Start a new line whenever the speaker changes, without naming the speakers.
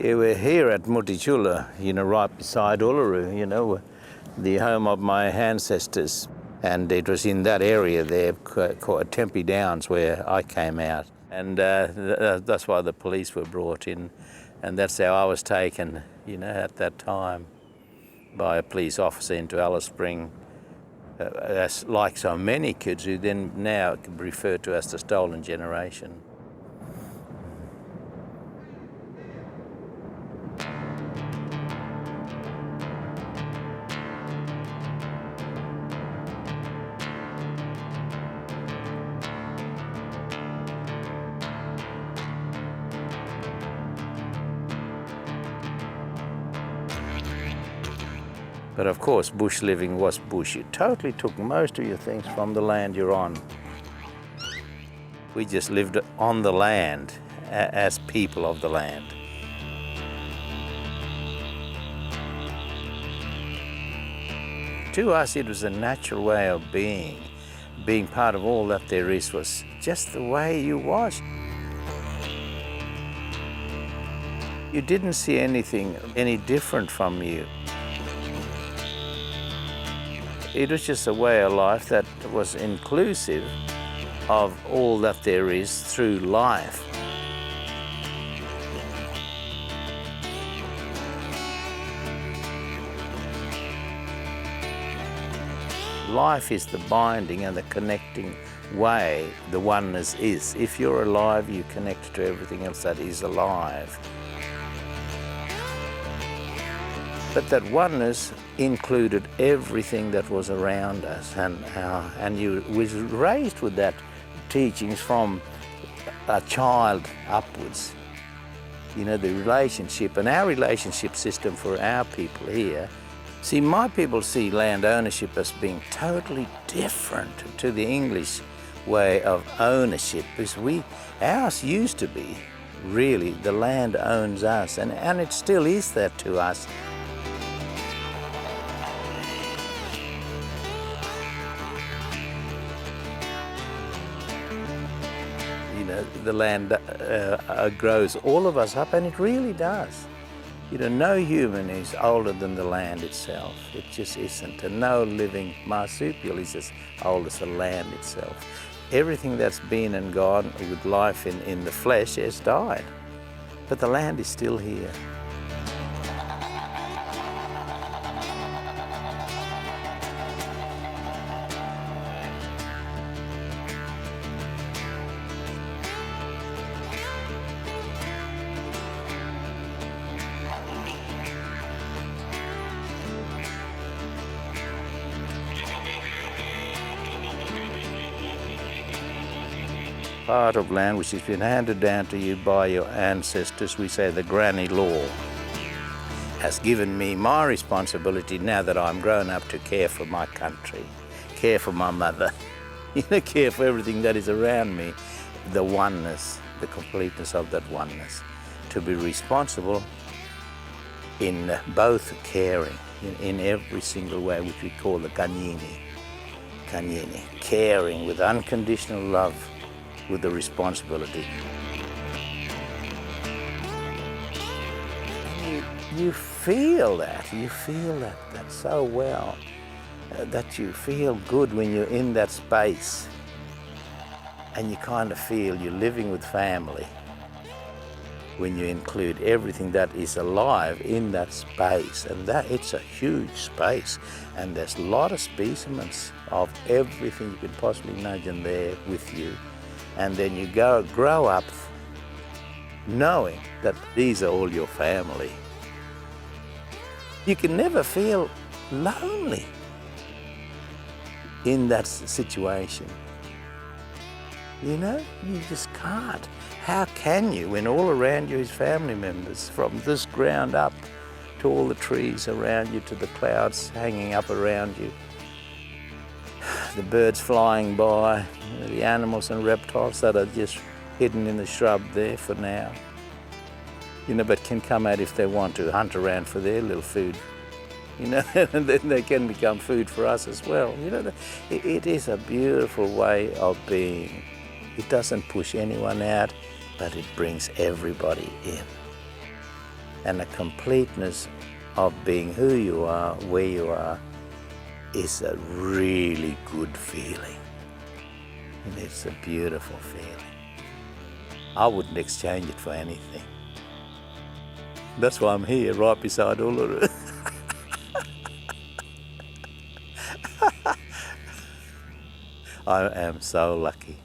Yeah, we're here at Mutijula, right beside Uluru, the home of my ancestors. And it was in that area there, called Tempe Downs, where I came out. And that's why the police were brought in. And that's how I was taken, at that time by a police officer into Alice Spring, as like so many kids who then now refer to as the stolen generation. But of course, bush living was bush. You totally took most of your things from the land you're on. We just lived on the land as people of the land. To us, it was a natural way of being. Being part of all that there is was just the way you was. You didn't see anything any different from you. It was just a way of life that was inclusive of all that there is through life. Life is the binding and the connecting way the oneness is. If you're alive, you connect to everything else that is alive. But that oneness included everything that was around us, and you was raised with that teachings from a child upwards. The relationship, and our relationship system for our people here. See, my people see land ownership as being totally different to the English way of ownership, because ours used to be really the land owns us, and it still is that to us. The land grows all of us up, and it really does. No human is older than the land itself. It just isn't. And no living marsupial is as old as the land itself. Everything that's been and gone with life in the flesh has died. But the land is still here. Part of land which has been handed down to you by your ancestors, we say the granny law, has given me my responsibility now that I'm grown up to care for my country, care for my mother, care for everything that is around me, the oneness, the completeness of that oneness, to be responsible in both caring, in every single way, which we call the kanyini, caring with unconditional love, with the responsibility. You feel that so well, that you feel good when you're in that space, and you kind of feel you're living with family when you include everything that is alive in that space, and that it's a huge space, and there's a lot of specimens of everything you could possibly imagine there with you. And then you grow up knowing that these are all your family. You can never feel lonely in that situation. You just can't. How can you when all around you is family members, from this ground up to all the trees around you, to the clouds hanging up around you, the birds flying by, the animals and reptiles that are just hidden in the shrub there for now, but can come out if they want to, hunt around for their little food, and then they can become food for us as well. It is a beautiful way of being. It doesn't push anyone out, but it brings everybody in. and the completeness of being who you are, where you are, is a really good feeling. And it's a beautiful feeling. I wouldn't exchange it for anything. That's why I'm here, right beside Uluru. I am so lucky.